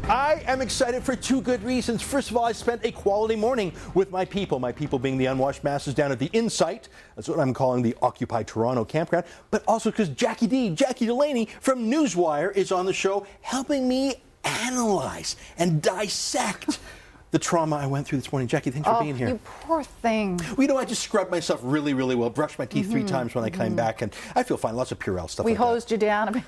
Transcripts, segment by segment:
I am excited for two good reasons. First of all, I spent a quality morning with my people being the unwashed masses down at the Insight. That's what I'm calling the Occupy Toronto campground. But also because Jacqui Delaney from Newswire is on the show helping me analyze and dissect the trauma I went through this morning. Jacqui, thanks for being here. You poor thing. Well, you know, I just scrubbed myself really, really well, brushed my teeth 3 times when I came back, and I feel fine. Lots of Purell stuff like that. We hosed you down a bit.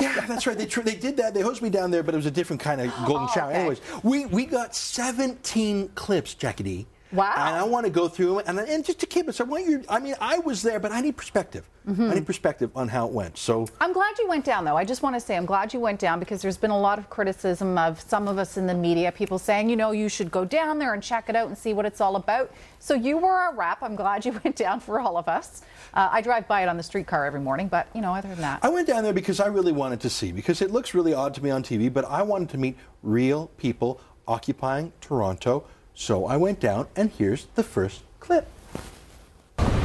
Yeah, that's right. They did that. They hosed me down there, but it was a different kind of golden shower. Okay. Anyways, we got 17 clips, Jacqui D. Wow. And I want to go through them, and just to keep it, so I was there, but I need perspective. I need perspective on how it went. So I'm glad you went down, though. I just want to say I'm glad you went down because there's been a lot of criticism of some of us in the media, people saying, you know, you should go down there and check it out and see what it's all about. So you were a rep. I'm glad you went down for all of us. I drive by it on the streetcar every morning, but, you know, other than that. I went down there because I really wanted to see, because it looks really odd to me on TV, but I wanted to meet real people occupying Toronto. So I went down, and here's the first clip.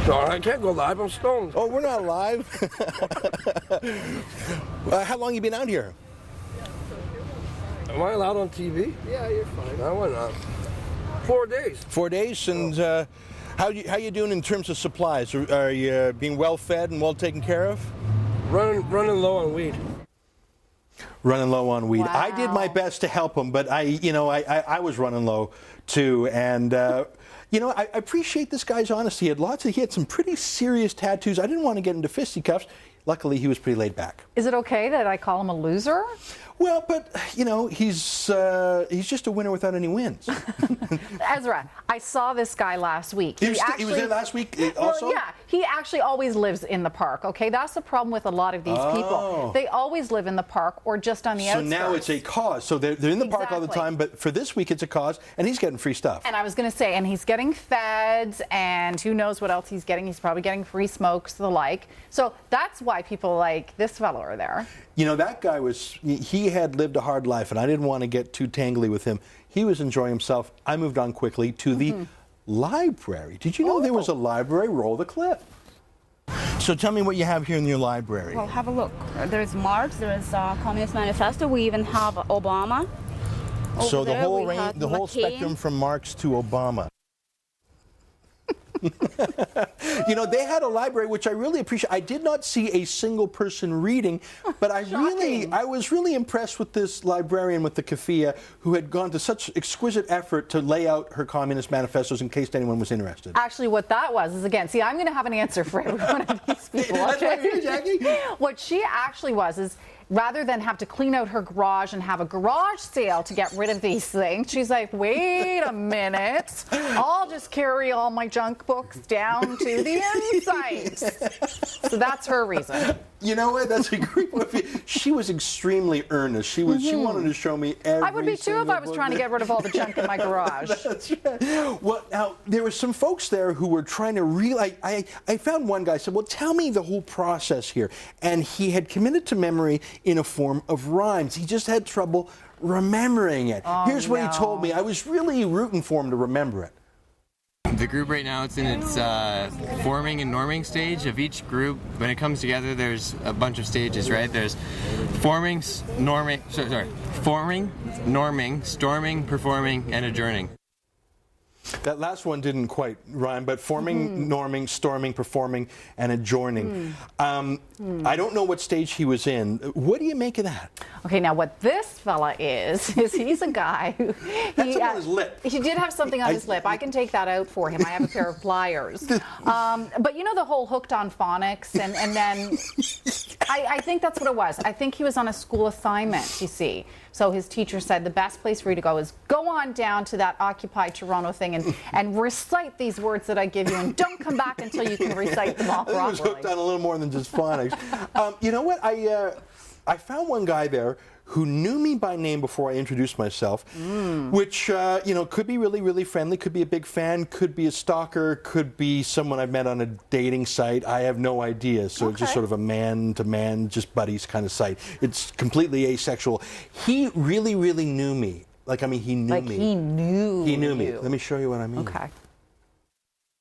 No, I can't go live. I'm stoned. Oh, we're not live. How long have you been out here? Am I allowed on TV? Yeah, you're fine. I went on 4 days. 4 days, and how you doing in terms of supplies? Are you being well fed and well taken care of? Running low on weed. Running low on weed. Wow. I did my best to help him, but I was running low too, and I appreciate this guy's honesty. He had some pretty serious tattoos. I didn't want to get into fisticuffs. Luckily, he was pretty laid back. Is it okay that I call him a loser? Well, but, he's just a winner without any wins. Ezra, I saw this guy last week. He was there last week also? Well, yeah, he actually always lives in the park, okay? That's the problem with a lot of these people. They always live in the park or just on the outskirts. So now it's a cause. So they're in the park all the time, but for this week it's a cause, and he's getting free stuff. And I was going to say, and he's getting feds, and who knows what else he's getting. He's probably getting free smokes, the like. So that's why people like this fellow are there. That guy he had lived a hard life, and I didn't want to get too tangly with him. He was enjoying himself. I moved on quickly to the library. Did you know there was a library? Roll the clip. So tell me what you have here in your library. Well, have a look. There's Marx, there's Communist Manifesto. We even have Obama. So the whole McCain. spectrum from Marx to Obama. They had a library, which I really appreciate. I did not see a single person reading, but I was really impressed with this librarian with the keffiyeh who had gone to such exquisite effort to lay out her communist manifestos in case anyone was interested. Actually, what that was is, again, see, I'm going to have an answer for every one of these people. That's right here, Jacqui. What she actually was is, rather than have to clean out her garage and have a garage sale to get rid of these things, she's like, wait a minute, I'll just carry all my junk books down to the Insight. So that's her reason. You know what? That's a great point of view. She was extremely earnest. She wanted to show me every I would be too if I was trying to get rid of all the junk in my garage. That's right. Well, now, there were some folks there who were trying to I found one guy said, well, tell me the whole process here. And he had committed to memory in a form of rhymes. He just had trouble remembering it. Here's what he told me. I was really rooting for him to remember it. The group right now, it's in its forming and norming stage of each group. When it comes together, there's a bunch of stages, right? There's forming, norming, storming, performing, and adjourning. That last one didn't quite rhyme, but forming, norming, storming, performing, and adjourning. I don't know what stage he was in. What do you make of that? Okay, now what this fella is he's a guy who... That's on his lip. He did have something on his lip. I can take that out for him. I have a pair of pliers. But you know the whole hooked on phonics, and then... I think that's what it was. I think he was on a school assignment, you see. So his teacher said the best place for you to go is go on down to that Occupy Toronto thing and recite these words that I give you, and don't come back until you can recite them all properly. I was hooked on a little more than just phonics. You know what? I found one guy there who knew me by name before I introduced myself, which, could be really, really friendly, could be a big fan, could be a stalker, could be someone I've met on a dating site. I have no idea. So it's just sort of a man-to-man, just buddies kind of site. It's completely asexual. He really, really knew me. He knew me. He knew He knew me. you. Let me show you what I mean. Okay.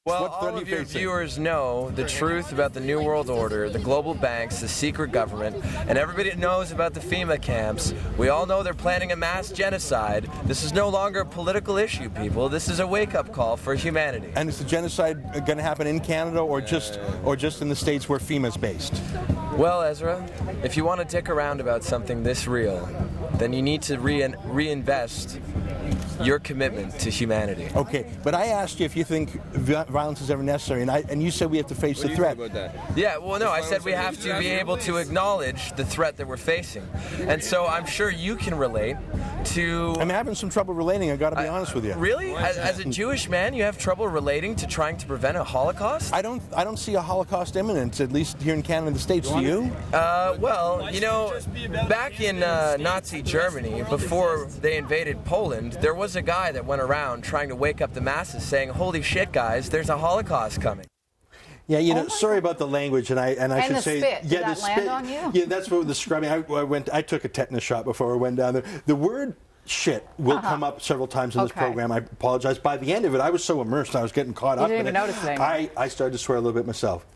Well, What threat all are of you your facing? viewers know the truth about the New World Order, the global banks, the secret government, and everybody knows about the FEMA camps. We all know they're planning a mass genocide. This is no longer a political issue, people. This is a wake-up call for humanity. And is the genocide going to happen in Canada or just in the States where FEMA's based? Well, Ezra, if you want to dick around about something this real, then you need to reinvest your commitment to humanity. Okay, but I asked you if you think violence is ever necessary, and you said we have to face the threat. Yeah, well, no, I said we have to be able to acknowledge the threat that we're facing. And so I'm sure you can relate to... I'm having some trouble relating, I gotta be honest with you. Really? As a Jewish man, you have trouble relating to trying to prevent a Holocaust? I don't see a Holocaust imminent, at least here in Canada and the States. Do you? Well, you know, back in Nazi Germany, before they invaded Poland, there was a guy that went around trying to wake up the masses saying, holy shit, guys, there's a Holocaust coming. Yeah, you know, sorry about the language, and I should the say, spit. Did yeah, that the land spit. on you? Yeah, that's what the scrubbing. I took a tetanus shot before I went down there. The word shit will come up several times in this program. I apologize. By the end of it, I was so immersed, I was getting caught up. You didn't even notice it anymore. I started to swear a little bit myself.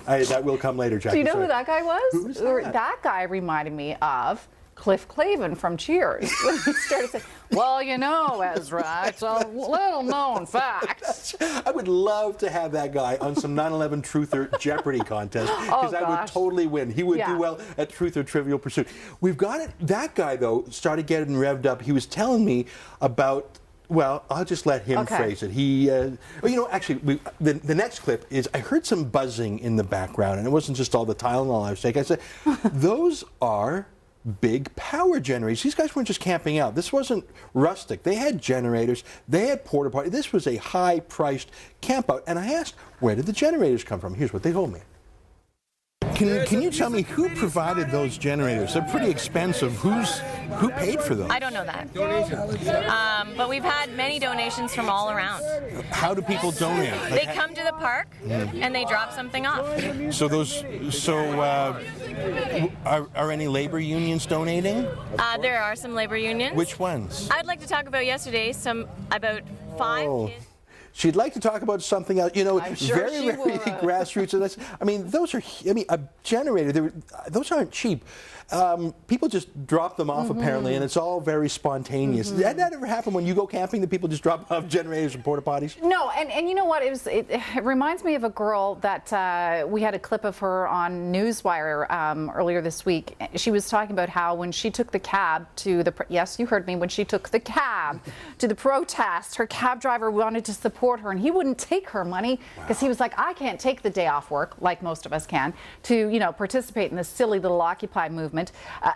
That will come later, Jackie. Do you know who that guy was? Who was that? That guy reminded me of Cliff Clavin from Cheers. When he started saying, well, you know, Ezra, it's a little known fact. I would love to have that guy on some 9/11 Truth or Jeopardy contest, because I would totally win. He would do well at Truth or Trivial Pursuit. We've got it. That guy, though, started getting revved up. He was telling me about... Well, I'll just let him phrase it. He, well, you know, actually, the next clip is I heard some buzzing in the background, and it wasn't just all the Tylenol I was taking. I said, those are big power generators. These guys weren't just camping out. This wasn't rustic. They had generators. They had porta potties. This was a high-priced camp out. And I asked, where did the generators come from? Here's what they told me. Can you tell me who provided those generators? They're pretty expensive. Who paid for them? I don't know that. But we've had many donations from all around. How do people donate? They come to the park and they drop something off. Are any labor unions donating? There are some labor unions. Which ones? I'd like to talk about yesterday about 5 kids. She'd like to talk about something else, you know, I'm sure very she would. grassroots. And that's, I mean, a generator, those aren't cheap. People just drop them off apparently, and it's all very spontaneous. Did that ever happen when you go camping, that people just drop off generators and porta potties? No, and you know what? It reminds me of a girl that we had a clip of her on Newswire earlier this week. She was talking about how when she took the cab to the, yes, you heard me, when she took the cab to the protest, her cab driver wanted to support her, and he wouldn't take her money because he was like, I can't take the day off work, like most of us can, to, you know, participate in this silly little Occupy movement.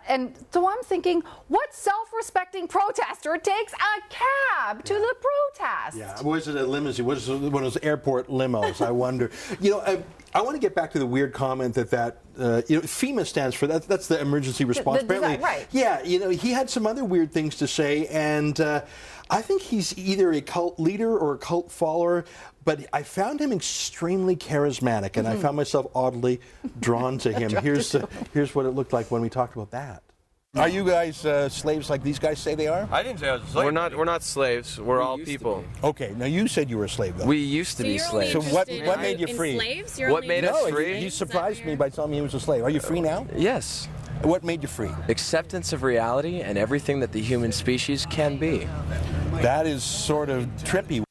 And so I'm thinking, what self-respecting protester takes a cab to the protest? Yeah, was it a limousine? Was it one of those airport limos? I wonder. You know, I want to get back to the weird comment that you know, FEMA stands for that. That's the emergency response. Apparently, right. Yeah, you know, he had some other weird things to say, and I think he's either a cult leader or a cult follower. But I found him extremely charismatic, and I found myself oddly drawn to him. Here's what it looked like when we talked about that. Are you guys slaves like these guys say they are? I didn't say I was a slave. We're not slaves. We're all people. Okay, now you said you were a slave, though. We used to be slaves. So what made you free? What made us free? He surprised me by telling me he was a slave. Are you free now? Yes. What made you free? Acceptance of reality and everything that the human species can be. That is sort of trippy.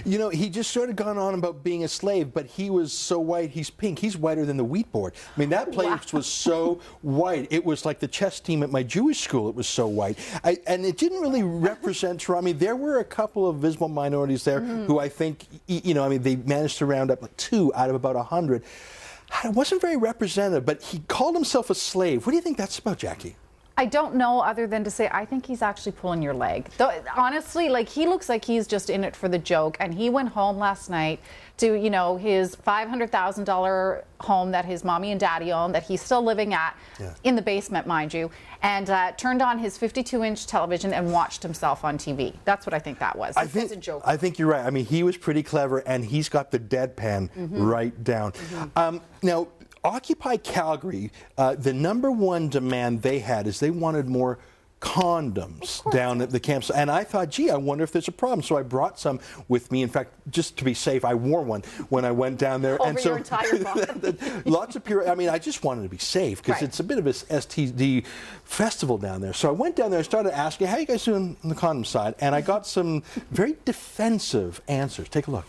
You know, he just sort of gone on about being a slave, but he was so white, he's pink. He's whiter than the wheat board. I mean, that place was so white. It was like the chess team at my Jewish school. It was so white. And it didn't really represent Toronto. I mean, there were a couple of visible minorities there who I think, you know, I mean, they managed to round up like 2 out of about 100. It wasn't very representative, but he called himself a slave. What do you think that's about, Jackie? I don't know, other than to say I think he's actually pulling your leg. Though, honestly, like, he looks like he's just in it for the joke, and he went home last night to, you know, his $500,000 home that his mommy and daddy own, that he's still living at, in the basement, mind you, and turned on his 52-inch television and watched himself on TV. That's what I think that was. I think you're right. I mean, he was pretty clever, and he's got the deadpan right down. Now, Occupy Calgary, the #1 demand they had is they wanted more condoms down at the campsite. And I thought, gee, I wonder if there's a problem. So I brought some with me. In fact, just to be safe, I wore one when I went down there. Over and so your entire body. lots of pure, I mean, I just wanted to be safe because it's a bit of a STD festival down there. So I went down there and started asking, how are you guys doing on the condom side? And I got some very defensive answers. Take a look.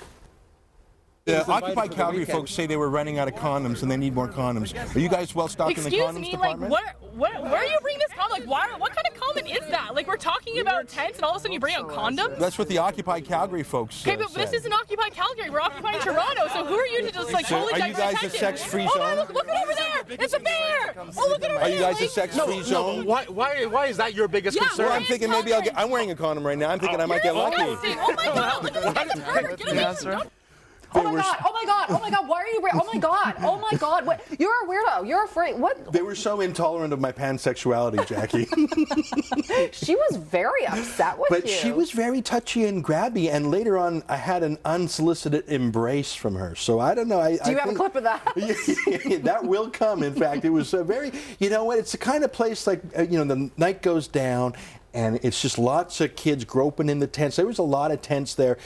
The Occupy Calgary folks say they were running out of condoms and they need more condoms. Are you guys well stocked in the condoms department? Where are you bringing this comment? Like, what kind of comment is that? Like, we're talking about tents and all of a sudden you bring out condoms? That's what the Occupy Calgary folks Okay, but this isn't Occupy Calgary. We're occupying Toronto. So who are you to just like totally are you guys a sex-free zone? Oh, look over there! It's a bear! Oh, look at over there! Are you guys a sex-free zone? Why is that your biggest concern? Well, I'm thinking maybe I'm wearing a condom right now. I'm thinking I might get lucky. Oh my God! Look at this guy's hurt. Get him. Oh my God! Oh my God! Oh my God! Why are you? Oh my God! Oh my God! What? You're a weirdo. You're afraid. What? They were so intolerant of my pansexuality, Jackie. She was very upset with you. But she was very touchy and grabby, and later on, I had an unsolicited embrace from her. So I don't know. Do you have a clip of that? That will come. In fact, it was a very. You know what? It's the kind of place like the night goes down. And it's just lots of kids groping in the tents. There was a lot of tents there.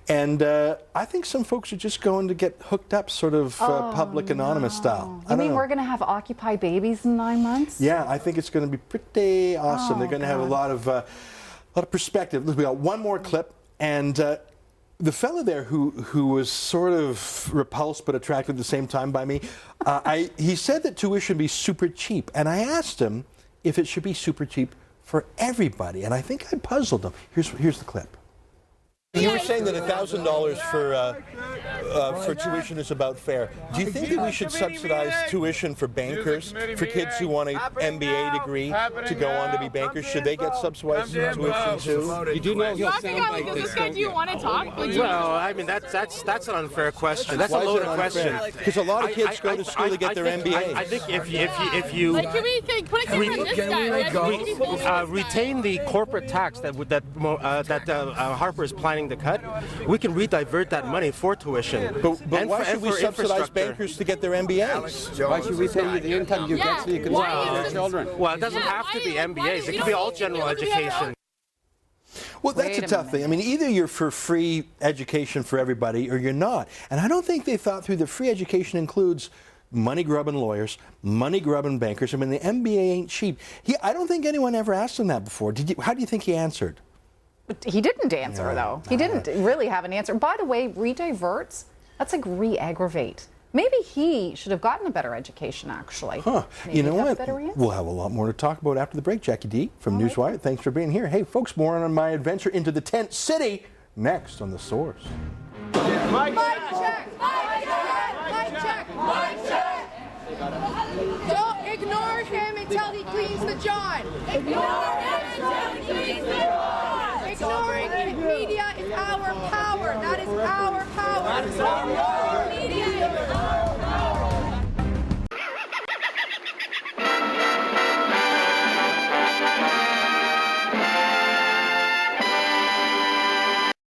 And I think some folks are just going to get hooked up sort of public anonymous style. You mean we're going to have Occupy babies in 9 months? Yeah, I think it's going to be pretty awesome. They're going to have a lot of perspective. We got one more clip. And the fellow there who was sort of repulsed but attracted at the same time by me, he said that tuition be super cheap. And I asked him if it should be super cheap for everybody, and I think I puzzled them. Here's the clip. You were saying that $1,000 for tuition is about fair. Do you think that we should subsidize tuition for bankers, for kids who want an MBA degree to go on to be bankers? Should they get subsidized tuition too? You do know he'll sound like does this guy, do you want to talk? Well, I mean, that's an unfair question. That's a loaded question. Because a lot of kids go to school to get their MBAs. I think if you like, can we put a camera on this guy? Retain the corporate tax that Harper is planning to cut, we can redivert that money for tuition. But why should we subsidize bankers to get their MBAs? Why should we pay you the income you get so you can support your children? Well, it doesn't have to be MBAs. It can be all general education. Well, that's a tough thing. I mean, either you're for free education for everybody or you're not. And I don't think they thought through the free education includes money-grubbing lawyers, money-grubbing bankers. I mean, the MBA ain't cheap. I don't think anyone ever asked him that before. How do you think he answered? He didn't answer, though. He didn't really have an answer. By the way, rediverts, that's like re-aggravate. Maybe he should have gotten a better education, actually. Huh. You know what? We'll have a lot more to talk about after the break. Jackie D from Newswire, thanks for being here. Hey, folks, more on my adventure into the tent city next on The Source. Mic check! Mic check! Mic check! Mic check! Don't ignore him until he cleans the John. Ignore him until he cleans the John. Ignoring media is our power. That is our power.